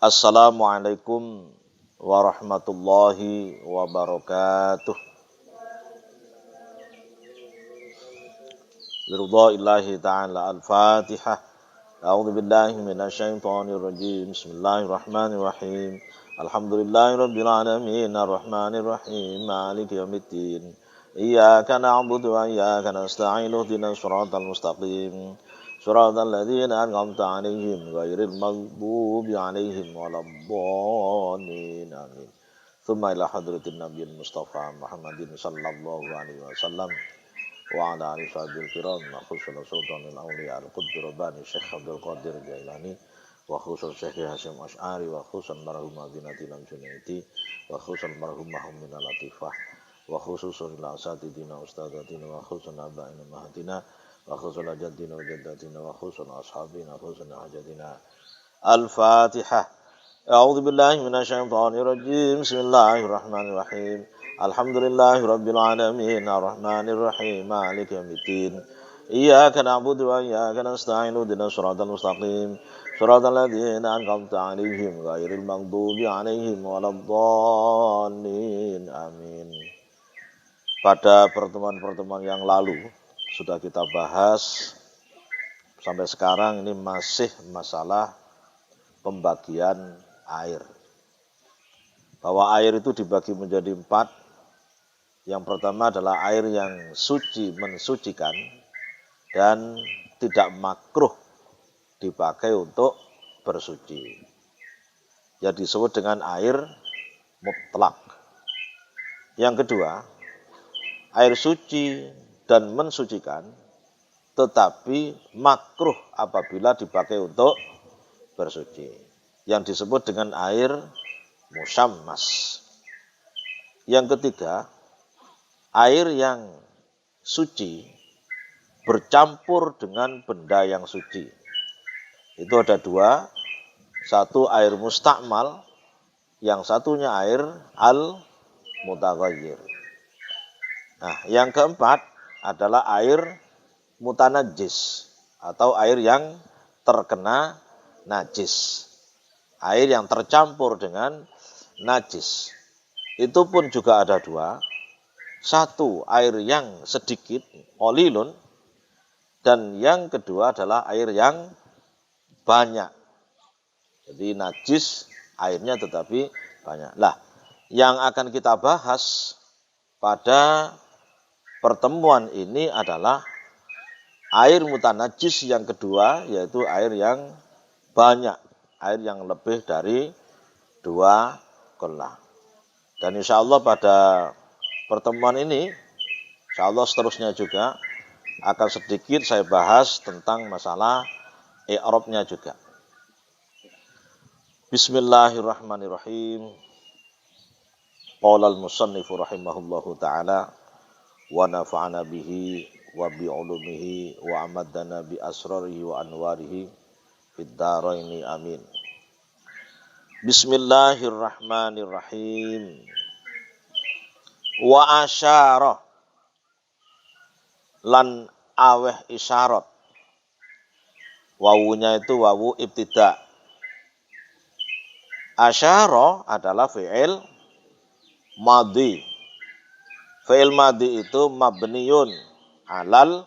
Assalamualaikum warahmatullahi wabarakatuh. Biridha'illahi ta'ala al-Fatihah. A'udzu billahi minasyaitonir rajim. Bismillahirrahmanirrahim. Alhamdulillahirabbil alamin arrahmanir rahim maliki yaumiddin. Iyyaka na'budu wa iyyaka nasta'in ihdinas shiratal mustaqim. Shiratal ladzina an'amta 'alaihim ghairil maghdubi 'alaihim waladdallin. Amin. Tsumma ila hadratin nabiyil mustafa Muhammadin sallallahu alaihi wasallam wa ala alihi wasallam kiram khusus sultanul auliya al-qutb rabbani Syekh Abdul Qadir Jailani wa khusus Syekh Hasyim Asy'ari wa khusus marhum Abdinatil Junaidi wa khusus marhum Muhammad Latifah wa khusus ila asatidina ustadatina wa khusus abaina mahatina wa khusus jadina wa jaddatina wa khusus ashabina khusus hajatina. Al-Fatihah. A'udzu billahi minasyaitonir rajim. Bismillahirrahmanirrahim. Alhamdulillahi rabbil alamin arrahmanir rahim maliki yaumiddin. Iyyaka na'budu wa iyyaka nasta'in ihdinas shiratal mustaqim shiratal ladzina an'amta 'alaihim ghairil maghdubi 'alaihim waladdallin. Amin. Pada pertemuan-pertemuan yang lalu sudah kita bahas sampai sekarang ini masih masalah pembagian air. Bahwa air itu dibagi menjadi 4. Yang pertama adalah air yang suci, mensucikan dan tidak makruh dipakai untuk bersuci. Ya disebut dengan air mutlak. Yang kedua, air suci dan mensucikan tetapi makruh apabila dipakai untuk bersuci. Yang disebut dengan air musyammas. Yang ketiga, air yang suci bercampur dengan benda yang suci. Itu ada 2. Satu air mustakmal, yang satunya air al-mutaghayyir. Nah, yang keempat adalah air mutanajjis atau air yang terkena najis. Air yang tercampur dengan najis. Itu pun juga ada 2. Satu, air yang sedikit, qalilun, dan yang kedua adalah air yang banyak. Jadi najis airnya tetapi banyak. Lah, yang akan kita bahas pada pertemuan ini adalah air mutanajjis yang kedua, yaitu air yang banyak, air yang lebih dari 2 gelas. Dan insya Allah pada pertemuan ini, insya Allah seterusnya juga akan sedikit saya bahas tentang masalah i'rabnya juga. Bismillahirrahmanirrahim. Qala al-musannifu rahimahullahu ta'ala wa nafa'ana bihi wa bi'ulumihi wa amadana bi asrarihi wa anwarihi fid dharaini amin. Bismillahirrahmanirrahim. Wa asyara lan aweh isyarat. Wawunya itu wawu ibtida. Asyara adalah fi'il madhi. Fi'il madhi itu mabniyun alal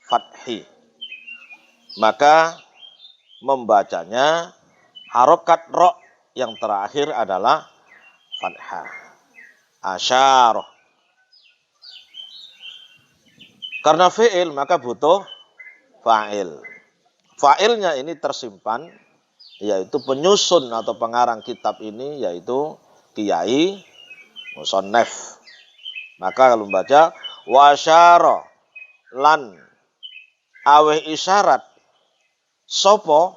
fathi. Maka membacanya harokat ro yang terakhir adalah fathah. Asyara. Karena fi'il maka butuh fa'il. Fa'ilnya ini tersimpan, yaitu penyusun atau pengarang kitab ini, yaitu Kiai Musannaf. Maka kalau membaca wasyara lan aweh isyarat sopo.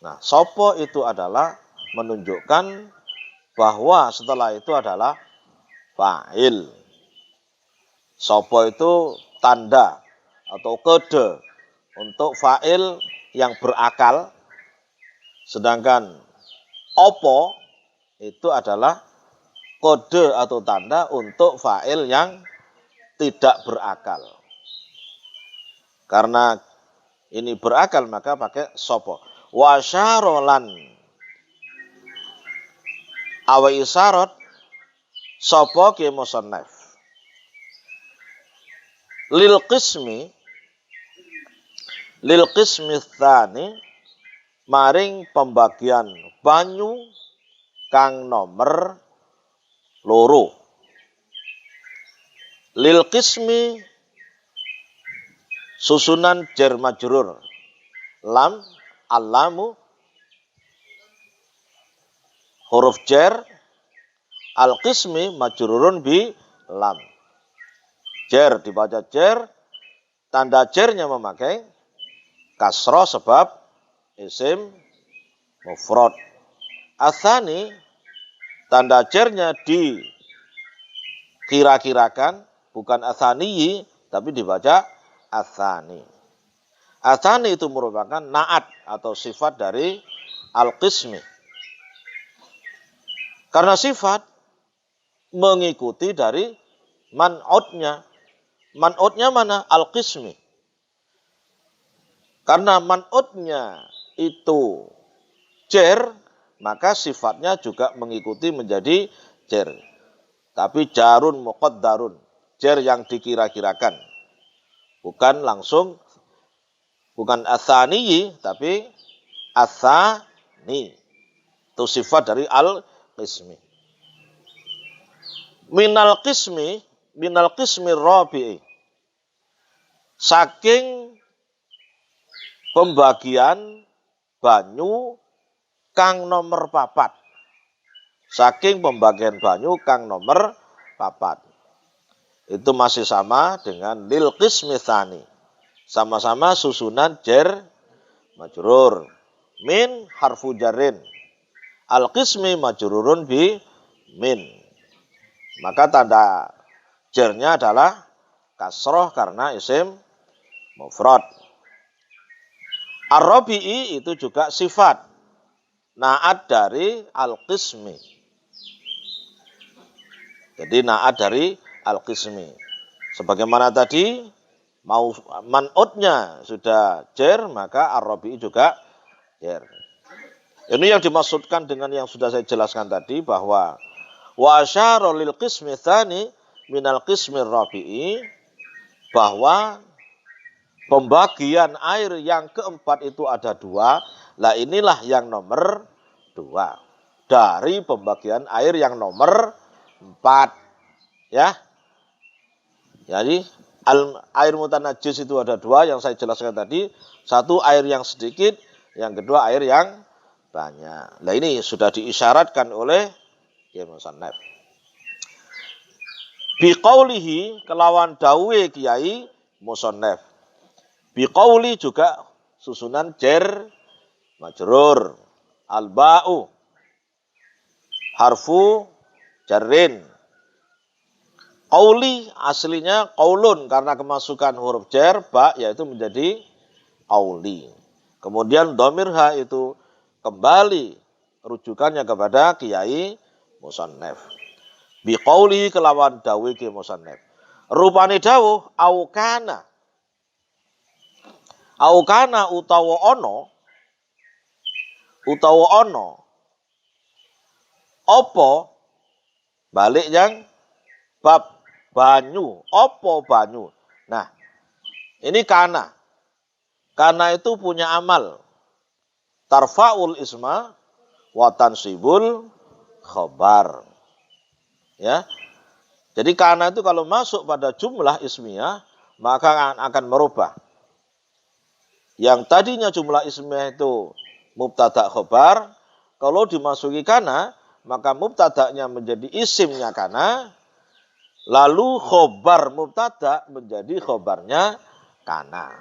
Nah, sopo itu adalah menunjukkan bahwa setelah itu adalah fa'il. Sopo itu tanda atau kode untuk fa'il yang berakal. Sedangkan opo itu adalah kode atau tanda untuk fa'il yang tidak berakal. Karena ini berakal maka pakai sopo. Wasyarolan awa isyarat sapa ki musannaf lil qismi tsani maring pembagian banyu kang nomor loro. Lil qismi susunan jar majrur lam alamu huruf jar al qismi majrurun bi lam. Jar dibaca jar, tanda jarnya memakai kasroh sebab isim mufrad. Atsani tanda jarnya dikira-kirakan, bukan atsaniyi tapi dibaca atsani. Atsani itu merupakan naat atau sifat dari al-qismi. Karena sifat mengikuti dari man'utnya. Man'utnya mana? Al-qismi. Karena man'utnya itu jar, maka sifatnya juga mengikuti menjadi jar. Tapi jarun muqaddarun, jar yang dikira-kirakan. Bukan langsung, bukan atsaniyi, tapi atsani. Itu sifat dari al-qismi. Minal qismi rabi'i. Saking pembagian banyu kang nomor 4. Saking pembagian banyu kang nomor 4. Itu masih sama dengan lil qismi tsani. Sama-sama susunan jar majrur. Min harfu jarrin. Al qismi majrurun bi min. Maka tanda jarnya adalah kasroh karena isim mufrad. Ar-rabi'i itu juga sifat naat dari al-qismi. Jadi naat dari al-qismi. Sebagaimana tadi mau man'utnya sudah jar, maka ar-rabi'i juga jar. Ini yang dimaksudkan dengan yang sudah saya jelaskan tadi, bahwa wa asyara lil qismi tsani minal qismi rabi'i, bahwa pembagian air yang keempat itu ada 2. Lah inilah yang nomor 2 dari pembagian air yang nomor 4. Ya. Jadi air mutanajis itu ada 2 yang saya jelaskan tadi. Satu air yang sedikit, yang kedua air yang banyak. Nah ini sudah diisyaratkan oleh Kiai Musannaf. Biqaulihi kelawan dawe Kiai Musannaf. Biqauli juga susunan jar majrur. Al-ba'u harfu jarrin. Qauli aslinya qaulun, karena kemasukan huruf jar ba, yaitu menjadi qauli. Kemudian dhamir ha itu kembali rujukannya kepada Kiai Musannaf. Biqauli kelawan dawe Kiai Musannaf. Rupane dawuh aukana. Aukana utawa ono apa balik yang bab banyu, apa banyu. Nah, ini kana. Kana itu punya amal tarfa'ul isma wa tansibul khabar. Ya. Jadi kana itu kalau masuk pada jumlah ismiyah maka akan merubah. Yang tadinya jumlah ismiyah itu mubtada khabar, kalau dimasuki kana maka mubtadanya menjadi isimnya kana, lalu khobar mubtada menjadi khobarnya kana.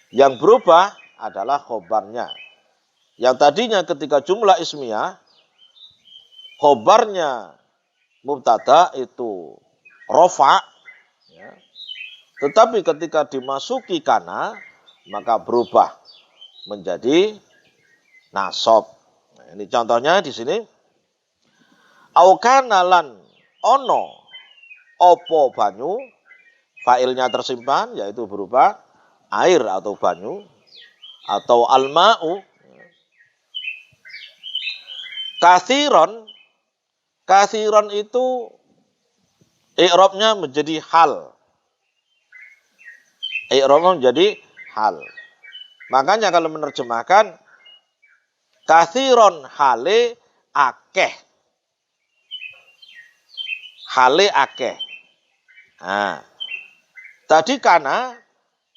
Yang berubah adalah khobarnya. Yang tadinya ketika jumlah ismiyah, khobarnya mubtada itu rofa, ya. Tetapi ketika dimasuki kana, maka berubah menjadi nasab. Nah, ini contohnya di sini. Aukana lan ono opo banyu, failnya tersimpan yaitu berupa air atau banyu atau alma'u. Kathiron Katsiron itu i'rabnya menjadi hal. I'rabnya menjadi hal. Makanya kalau menerjemahkan katsiron hale akeh. Hale akeh. Nah, tadi kana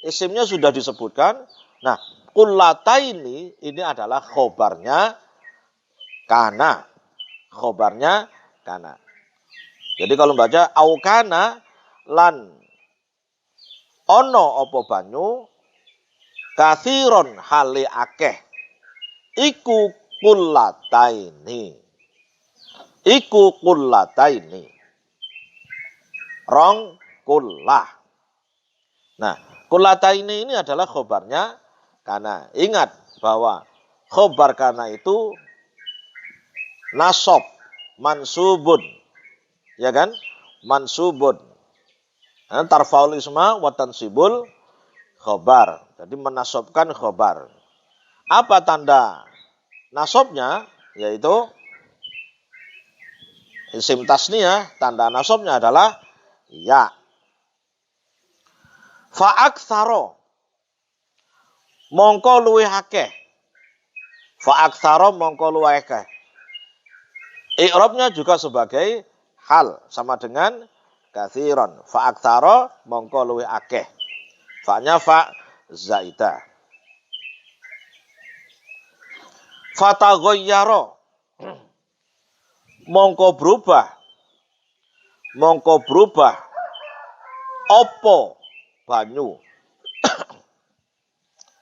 isimnya sudah disebutkan. Nah, kullataini ini adalah khobarnya kana. Khobarnya kana. Jadi kalau baca aukana lan ono opo banyu katsiron hale akeh iku kullataini. Iku kullataini. Rong kullah. Nah, kullataini ini adalah khobarnya kana. Ingat bahwa khobar kana itu nasab, mansubun. Ya kan? Mansubun. Tarfaul isma wa tansibul khobar. Jadi menasabkan khobar. Apa tanda nasabnya? Yaitu isim tasniyah, tanda nasabnya adalah ya. Fa'aksaro mongko luwih akeh. Fa'aksaro mongko luwih akeh. I'rabnya juga sebagai hal, sama dengan katsiron. Fa'aksaro mongko luwih akeh. Fa'nya fa' zaidah. Fataghayyara mongko berubah. Mongko berubah opo banyu.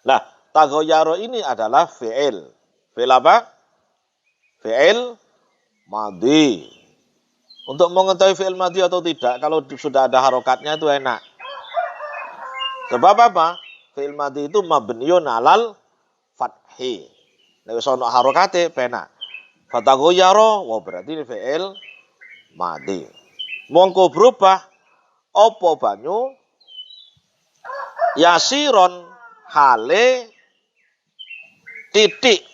Nah, taghayyara ini adalah fi'il. Fi'il apa? Fi'il madhi. Untuk mengetahui fi'il madhi atau tidak, kalau sudah ada harokatnya itu enak. Sebab apa? Fi'il madhi itu mabniun alal fathi. Nek sono harokate penak. Fataghayyara wa berarti ini fi'il madhi. Mongko berubah opo banyu yasiron hale titik.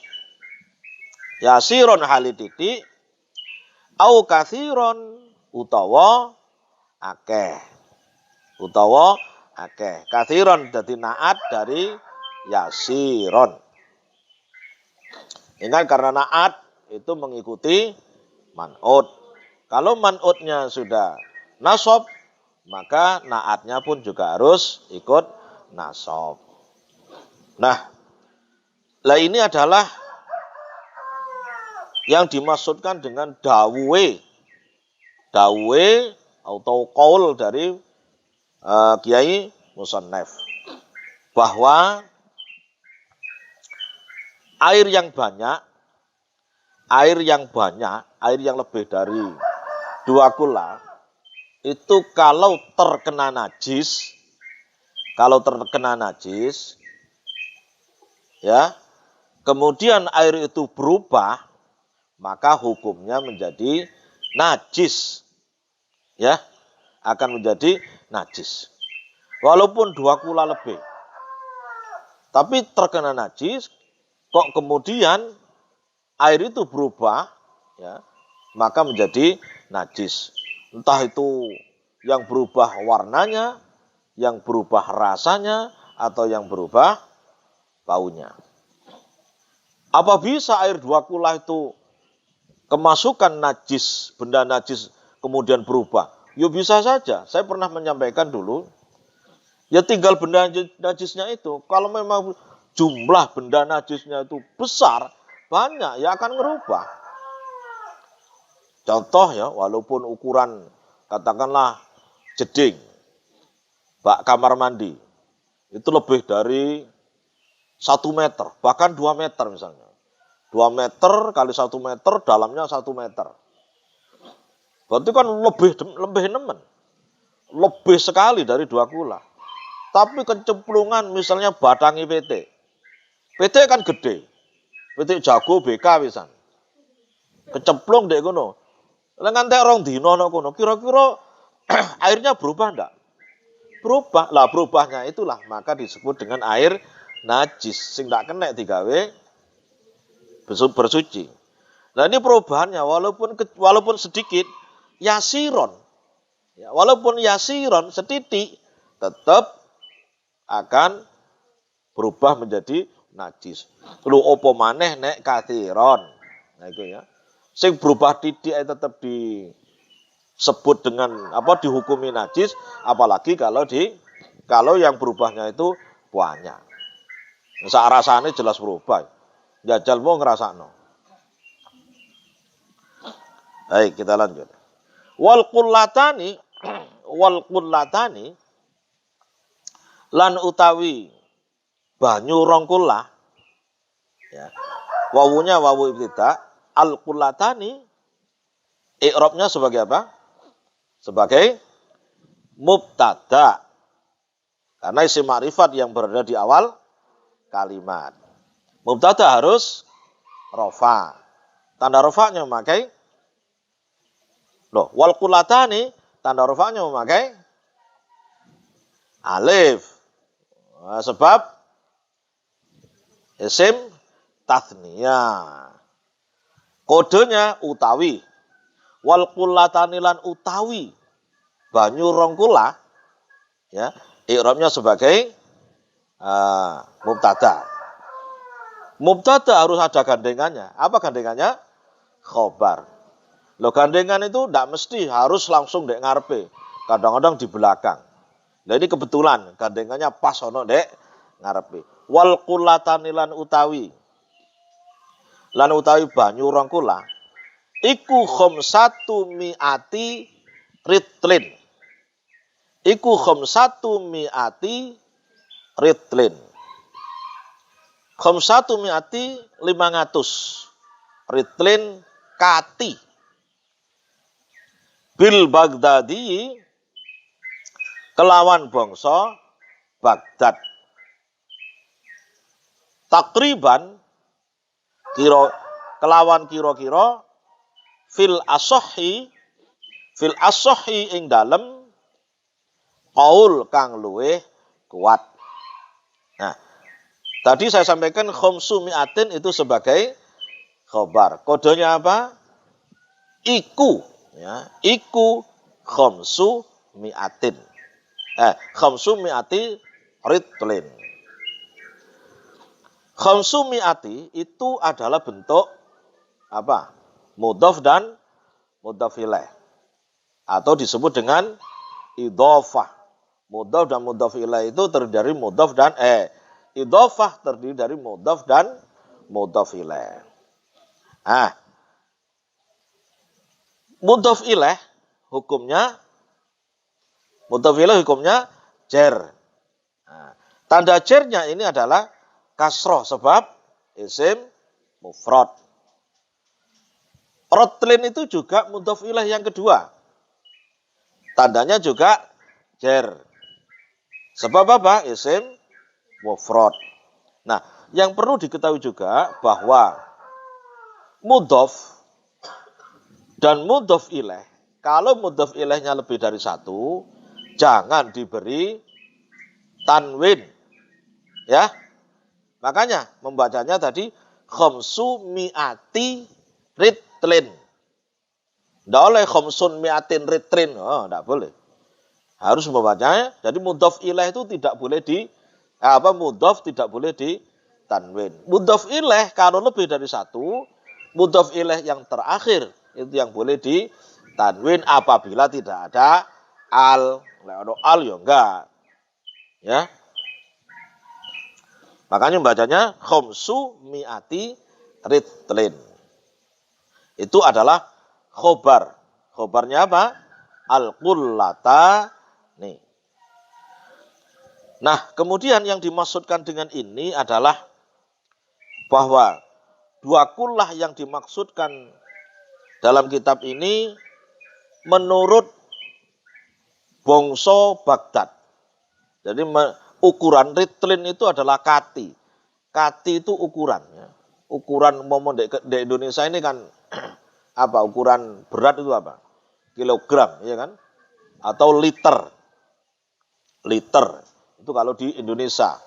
Yasiron hale titik au katsiron utawa akeh. Utawa akeh. Katsiron dadi naat dari yasiron. Ingat karena naat itu mengikuti man'ut. Kalau man'utnya sudah nasab, maka naatnya pun juga harus ikut nasab. Nah, ini adalah yang dimaksudkan dengan dawe. Dawe atau qaul dari Kiai Musannaf. Bahwa air yang lebih dari 2 kula, itu kalau terkena najis, ya, kemudian air itu berubah, maka hukumnya menjadi najis. Ya, akan menjadi najis. Walaupun 2 kula lebih. Tapi terkena najis, kok kemudian air itu berubah, ya, maka menjadi najis. Entah itu yang berubah warnanya, yang berubah rasanya, atau yang berubah baunya. Apa bisa air 2 kula itu kemasukan najis, benda najis kemudian berubah? Ya bisa saja. Saya pernah menyampaikan dulu, ya tinggal benda najisnya itu. Kalau memang jumlah benda najisnya itu besar, banyak, ya akan merubah. Contoh ya, walaupun ukuran katakanlah jeding, bak kamar mandi, itu lebih dari 1 meter, bahkan 2 meter misalnya. 2 meter kali 1 meter, dalamnya 1 meter. Berarti kan lebih nemen. Lebih sekali dari 2 kula. Tapi kecemplungan misalnya batangi PT. PT kan gede. PT jago BK misalnya. Kecemplung dek kono. Ngantek 2 dino kono, kira-kira airnya berubah enggak? Berubah. Lah berubahnya itulah maka disebut dengan air najis sing ndak kena digawe bersuci. Nah ini perubahannya walaupun sedikit, yasiron. Ya, walaupun yasiron setitik, tetap akan berubah menjadi najis. Lu opo maneh nek kathiron. Nah itu ya. Sing berubah titik tetap disebut dengan dihukumi najis, apalagi kalau yang berubahnya itu banyak. Sak rasane jelas berubah. Jajal mau ngrasakno. Baik, kita lanjut. Wal qullatani lan utawi banyu rong kullah ya. Wawunya wawu ibtida, al qullatani i'rabnya sebagai apa? Sebagai mubtada. Karena isim ma'rifat yang berada di awal kalimat. Mubtada harus rofa. Tanda rofanya memakai wal qullatani tanda rofanya memakai alif. Nah, sebab isim tathniyah. Kodenya utawi. Wal qullatani lan utawi banyu rong kula ya, i'rabnya sebagai mubtada. Mubtada harus ada gandengannya. Apa gandengannya? Khobar. Gandengan itu tidak mesti harus langsung dek ngarepe. Kadang-kadang di belakang. Nah ini kebetulan gandengannya pas ono dek ngarepe. Wal qullatani lan utawi banyu rong kula iku khamsatu mi'ati ritlin. Iku khamsatu mi'ati ritlin. Khamsatu mi'ati 500 ritlin kati. Bil Baghdadi kelawan bangsa Baghdad. Takriban kelawan kira-kira fil asohi ing dalem qaul kang luweh kuat. Nah, tadi saya sampaikan khamsu mi'atin itu sebagai khobar. Kodenya apa? Iku ya, iku khamsu mi'atin. Khamsu mi'ati ritlin. Khamsu mi'ati itu adalah bentuk apa? Mudhaf dan mudhaf ilaih. Atau disebut dengan idhofah. Mudhaf dan mudhaf ilaih itu terdiri dari mudhaf dan idhofah terdiri dari mudhaf dan mudhaf ilaih. Mudhaf ilaih hukumnya jer. Nah, tanda jernya ini adalah kasroh sebab isim mufrad. Ritlin itu juga mudhaf ilaih yang kedua. Tandanya juga jer. Sebab apa? Isim mufrad. Nah, yang perlu diketahui juga bahwa mudhaf dan mudhaf ilaih, kalau mudhaf ilaihnya lebih dari satu, jangan diberi tanwin. Ya. Makanya membacanya tadi khamsu mi'ati ritlin. Tidak oleh khamsun mi'atin ritlin. Oh, tidak boleh. Harus membacanya. Jadi mudhaf ilaih itu tidak boleh mudhaf tidak boleh di tanwin. Mudhaf ilaih kalau lebih dari satu, mudhaf ilaih yang terakhir itu yang boleh di tanwin apabila tidak ada al. Kalau al ya enggak. Ya. Makanya bacanya khamsu mi'ati ritlin. Itu adalah khobar. Khobarnya apa? Al-qullatani. Nah, kemudian yang dimaksudkan dengan ini adalah bahwa dua kullah yang dimaksudkan dalam kitab ini menurut bangsa Baghdad. Jadi ukuran ritlin itu adalah kati. Kati itu ukuran. Ya. Ukuran di Indonesia ini kan apa? Ukuran berat itu apa? Kilogram, ya kan? Atau liter. Liter. Itu kalau di Indonesia.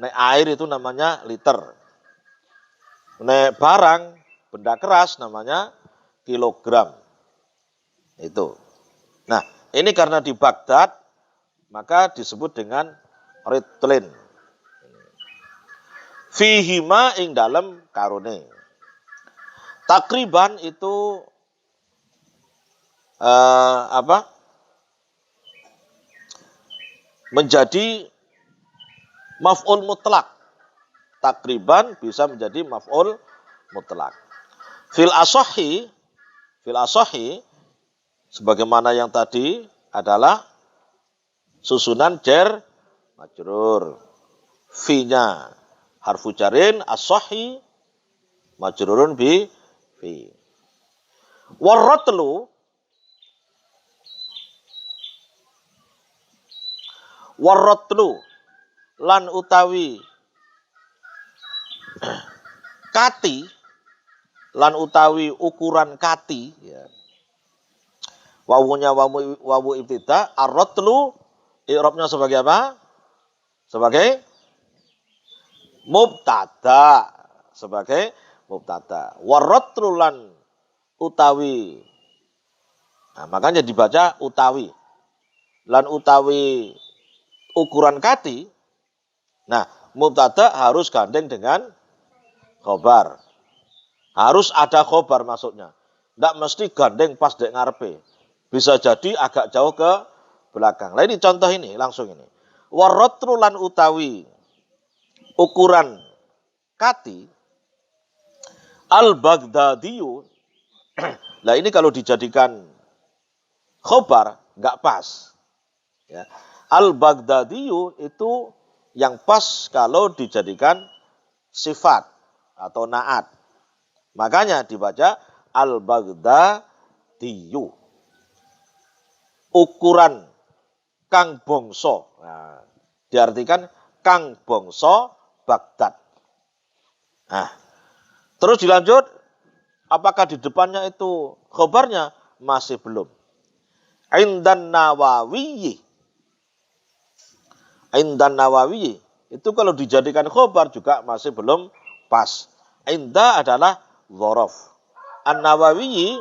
Air itu namanya liter. Nek barang, benda keras namanya kilogram. Itu. Nah, ini karena di Baghdad, maka disebut dengan ritlin. Fihima ing dalam karone. Takriban itu menjadi maf'ul mutlak. Takriban bisa menjadi maf'ul mutlak. Fil asohi sebagaimana yang tadi adalah susunan jar majrur. Fi-nya harfu jarin, as-sahih majrurun bi fi. Warratlu lan utawi kati lan utawi ukuran kati ya. Wawunya wawu ibtida, ar-ratlu i'rabnya sebagai apa? Sebagai mubtada, warratlu lan utawi. Nah, makanya dibaca utawi. Lan utawi ukuran kati. Nah, mubtada harus gandeng dengan khobar. Harus ada khobar maksudnya. Tidak mesti gandeng pas dek ngarepe. Bisa jadi agak jauh ke belakang. Nah, ini contoh ini, langsung ini. Warratlu lan utawi ukuran kati al-Baghdadiyu. Nah, ini kalau dijadikan khobar nggak pas. Ya. Al-Baghdadiyu itu yang pas kalau dijadikan sifat atau naat. Makanya dibaca al-Baghdadiyu. Ukuran kang bangsa. Nah, diartikan kang bangsa Baghdad. Nah, terus dilanjut, apakah di depannya itu khobarnya? Masih belum. Indan Nawawi itu kalau dijadikan khobar juga masih belum pas. Inda adalah dzaraf. An-Nawawi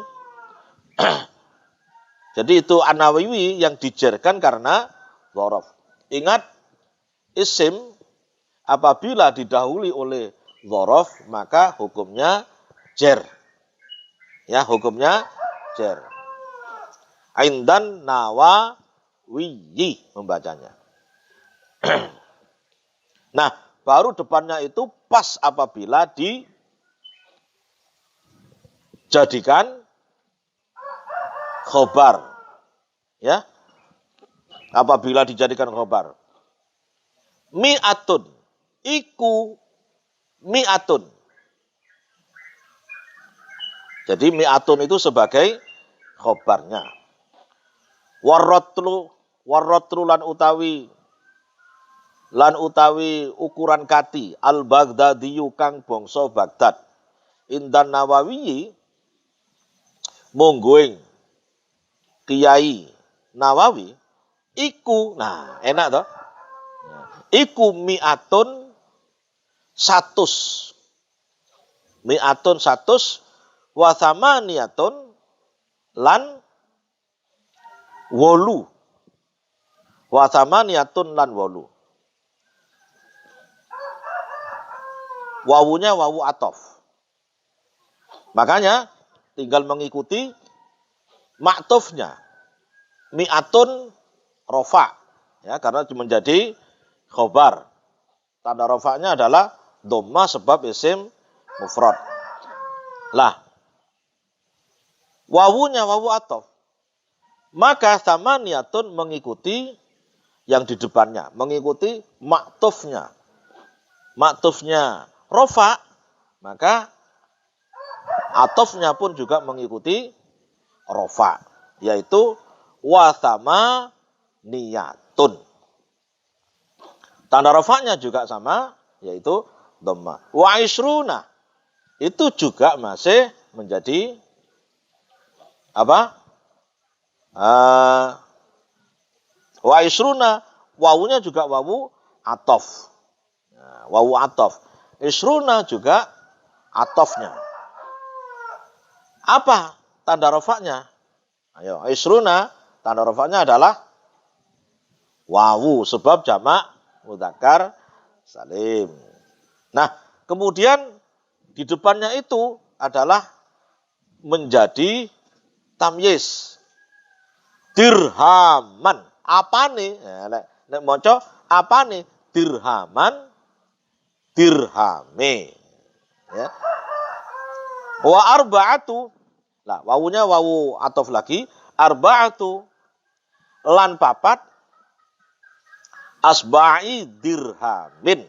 jadi itu An-Nawawi yang dijerkan karena dzaraf. Ingat, isim apabila didahului oleh dzaraf maka hukumnya jar. Ya, hukumnya jar. Indan Nawawi membacanya. Nah, baru depannya itu pas apabila dijadikan khobar. Ya. Apabila dijadikan khobar. Mi'atun. Iku mi'atun. Jadi mi'atun itu sebagai khobarnya. Warratlu lan utawi ukuran kati al-Baghdadiyu kang bangsa Baghdad. Indan Nawawi monggoing Kiai Nawawi iku, nah enak toh. Iku mi'atun 100. Mi'atun 100 wa thamaniyatun lan 8. Wa thamaniyatun lan 8. Wawunya wawu atof. Makanya tinggal mengikuti maktufnya. Mi'atun rofa. Ya, karena menjadi khobar. Tanda rofanya adalah dhamma sebab isim mufrad. Lah, wawunya wawu atof. Maka thamaniyatun mengikuti yang di depannya. Mengikuti maktufnya. Maktufnya rofa, maka atofnya pun juga mengikuti rofa, yaitu wathama niyatun. Tanda rofanya juga sama, yaitu dhamma. Wa isruna itu juga masih menjadi apa? Wa isruna, wawunya juga wawu atof. Nah, wawu atof. Isruna juga atofnya. Apa tanda rofaknya? Ayo, isruna tanda rofaknya adalah wawu sebab jamak mudzakkar salim. Nah, kemudian di depannya itu adalah menjadi tamyiz. Dirhaman. Apa nih? Nek maca apa nih? Dirhaman, dirhame. Ya. Wa arba'atu. Lah, wawunya wawu atof lagi. Arba'atu lan papat asba'i dirhamin.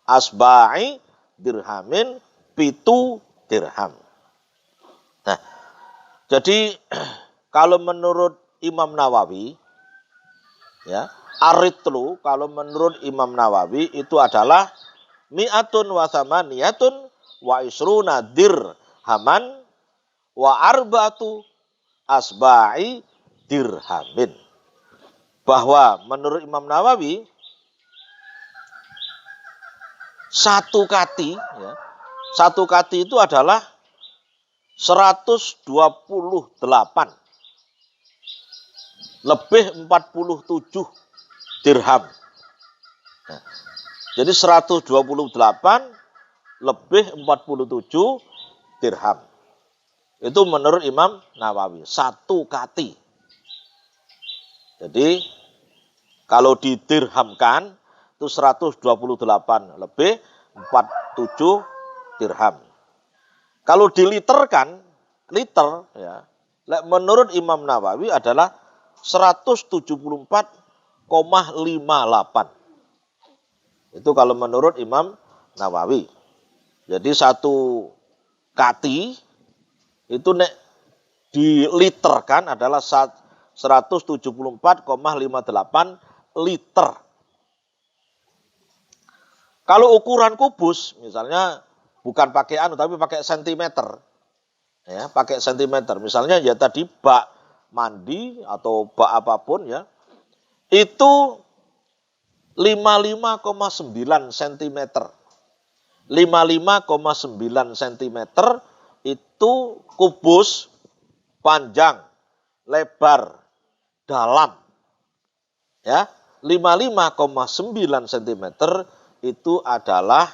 Asba'i dirhamin pitu dirham. Nah, jadi kalau menurut Imam Nawawi, ya, aritlu kalau menurut Imam Nawawi itu adalah mi'atun wa samaniyatun wa isruna dirhaman wa arba'atu asba'i dirhamin. Bahwa menurut Imam Nawawi satu kati itu adalah 128 lebih 47 dirham. Nah, jadi 128 lebih 47 dirham. Itu menurut Imam Nawawi, satu kati. Jadi kalau didirhamkan itu 128 lebih 47 dirham. Kalau diliterkan, liter ya, menurut Imam Nawawi adalah 174,58. Itu kalau menurut Imam Nawawi. Jadi satu kati itu nek diliterkan adalah 174,58 liter. Kalau ukuran kubus, misalnya bukan pakai tapi pakai sentimeter. Ya, pakai sentimeter. Misalnya ya tadi bak mandi atau bak apapun ya, itu 55,9 cm. 55,9 cm itu kubus, panjang, lebar, dalam. Ya, 55,9 cm itu adalah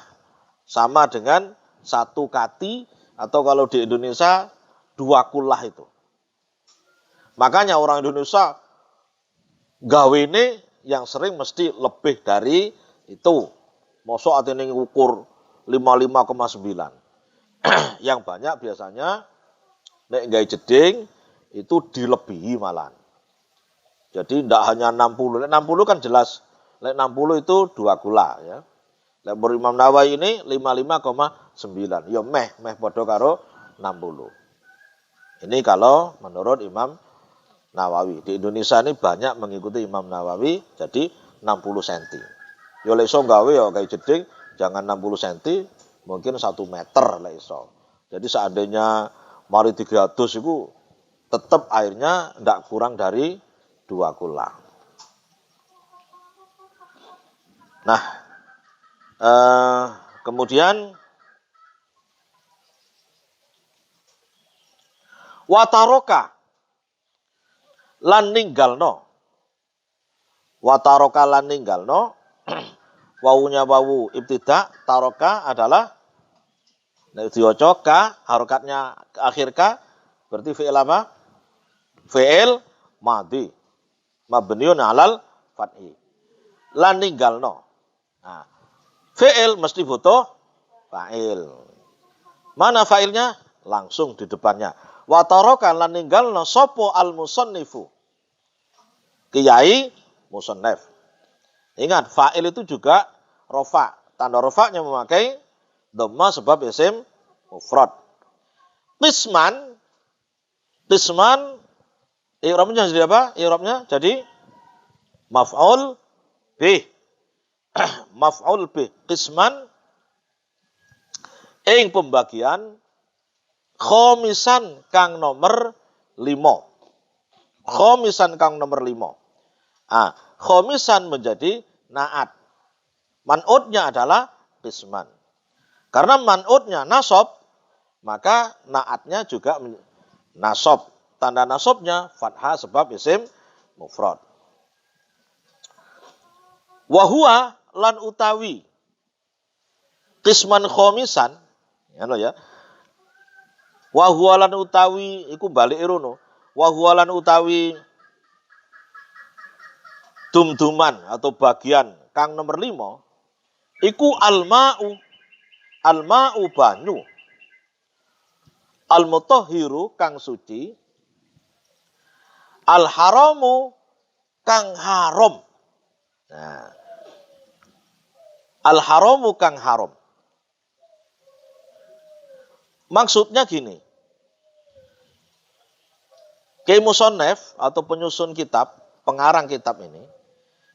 sama dengan satu kati atau kalau di Indonesia 2 kulah itu. Makanya orang Indonesia gawene yang sering mesti lebih dari itu. Mosok atene ngukur 55,9. Yang banyak biasanya nek gawe jeding itu dilebihi malah. Jadi tidak hanya 60. Nek 60 kan jelas. Nek 60 itu 2 kula ya. Nek Imam Nawawi ini 55,9. Ya meh padha karo 60. Ini kalau menurut Imam Nawawi. Di Indonesia ini banyak mengikuti Imam Nawawi, jadi 60 cm. Ya lek iso gawe ya kayak jeding jangan 60 cm, mungkin 1 meter lek iso. Jadi seandainya mari 300 itu tetap airnya tidak kurang dari 2 kula. Nah, kemudian wataroka lan ninggalno. Wataroka lan ninggalno. Wawunya wawu ibtida, taroka adalah nek diwaca ka, harokatnya akhir ka, berarti fi'il apa? Fi'il madhi. Mabniun 'alal fathi. Lan ninggalno. Nah, fi'il mesti butuh fa'il. Mana fa'ilnya? Langsung di depannya. Wa taraka lan ninggalna sapa al-musannifu. Kiai musannaf. Ingat, fa'il itu juga rofa. Tanda rofaknya memakai dhamma sebab isim mufrad. Qisman i'rabnya jadi apa? I'rabnya jadi maf'ul bih. Maf'ul bih. Qisman ing pembagian khomisan kang nomor 5. Khomisan kang nomor 5. Khomisan menjadi naat. Man'utnya adalah qisman. Karena man'utnya nasab, maka naatnya juga nasab. Tanda nasabnya fathah sebab isim mufrad. Wa huwa lan utawi qisman khomisan, ya. Wa huwa lan utawi iku balik irono. Wa huwa lan utawi dumduman atau bagian kang nomor 5 iku al-ma'u banyu, al-mutahhiru kang suci, al-haramu kang haram. Nah, al-haramu kang haram. Maksudnya gini. Kiai Musonef atau penyusun kitab, pengarang kitab ini,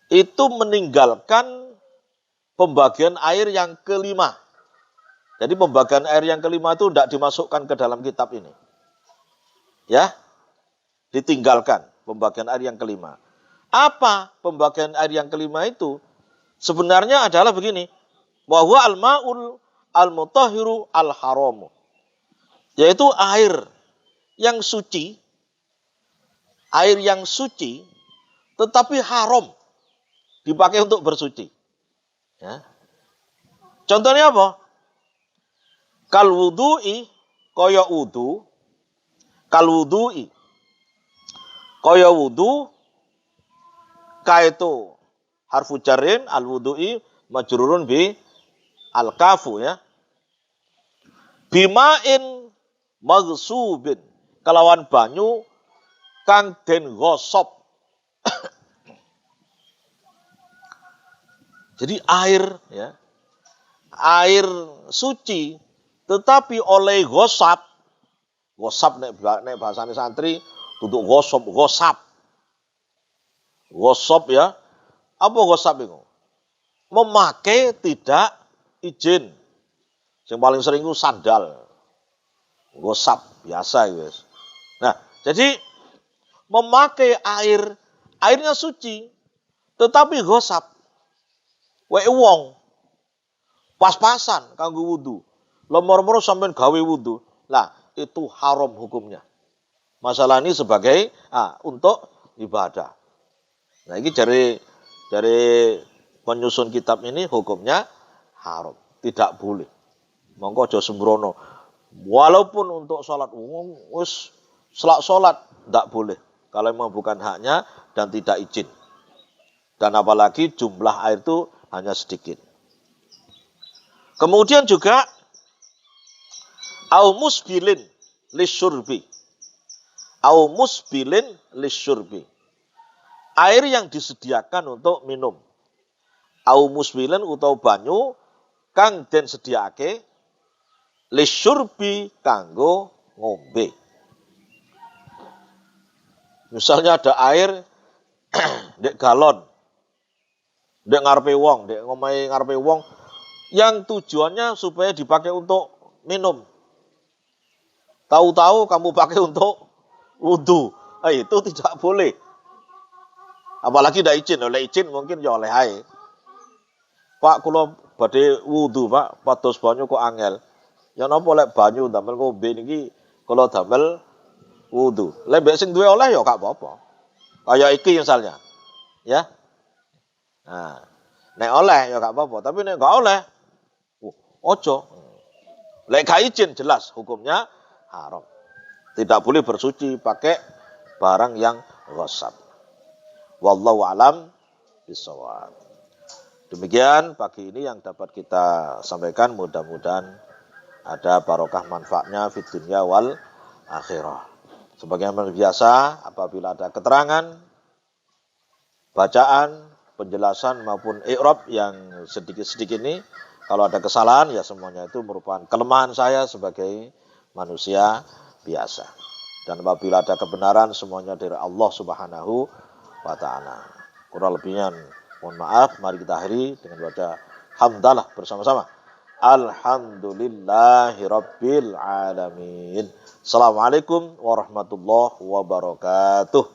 itu meninggalkan pembagian air yang kelima. Jadi pembagian air yang kelima itu tidak dimasukkan ke dalam kitab ini. Ya, ditinggalkan pembagian air yang kelima. Apa pembagian air yang kelima itu? Sebenarnya adalah begini. Bahwa al-ma'ul al-mutahhiru al-haramu. Yaitu air yang suci. Air yang suci tetapi haram dipakai untuk bersuci. Ya. Contohnya apa? Kal wudu'i kaya wudu, kal wudu'i kaya wudu, kaitu harfu jarrin al wudu'i majrurun bi al kafu ya. Bima'in maghsubin kelawan banyu kang den gosop. Jadi air ya. Air suci tetapi oleh gosap nek bahasane santri duduk gosap ya. Apa gosap itu? Memakai tidak izin. Yang paling sering itu sandal. Gosap biasa guys. Nah, jadi memakai airnya suci tetapi gosap. Wae wong pas-pasan kanggo wudu. Lomor-moro sampean gawe wudu. Lah, itu haram hukumnya. Masalah ini sebagai untuk ibadah. Nah, ini dari penyusun kitab ini hukumnya haram, tidak boleh. Monggo aja sembrono. Walaupun untuk sholat wis sholat tidak boleh kalau memang bukan haknya dan tidak izin. Dan apalagi jumlah air itu hanya sedikit. Kemudian juga au musbilin lisyurbi. Au musbilin lisyurbi. Air yang disediakan untuk minum. Au musbilin utawa banyu kang den sediake lisyurbi kanggo ngombe. Misalnya ada air dek galon, dek ngarepe wong, dek ngomahe ngarepe wong yang tujuannya supaya dipakai untuk minum. Tahu-tahu kamu pakai untuk wudu. Itu tidak boleh. Apalagi tidak izin. Oleh izin mungkin ya oleh air. Pak, kula badhe wudu, Pak. Pados banyu kok angel. Ya napa lek banyu damel ngombe niki kula damel wudu. Lek mbek sing duwe oleh ya gak apa-apa. Kayak iki misalnya. Ya. Nah, nek oleh ya gak apa-apa, tapi nek gak oleh ojo. Lek gak izin jelas hukumnya haram. Tidak boleh bersuci pakai barang yang ghasab. Wallahu alam bisawab. Demikian pagi ini yang dapat kita sampaikan, mudah-mudahan ada barokah manfaatnya fid dunya wal akhirah. Sebagaimana biasa, apabila ada keterangan, bacaan, penjelasan maupun i'rab yang sedikit-sedikit ini, kalau ada kesalahan ya semuanya itu merupakan kelemahan saya sebagai manusia biasa. Dan apabila ada kebenaran semuanya dari Allah Subhanahu wa taala. Kurang lebihnya mohon maaf, mari kita akhiri dengan baca hamdalah bersama-sama. Alhamdulillahirabbil alamin. Assalamualaikum warahmatullahi wabarakatuh.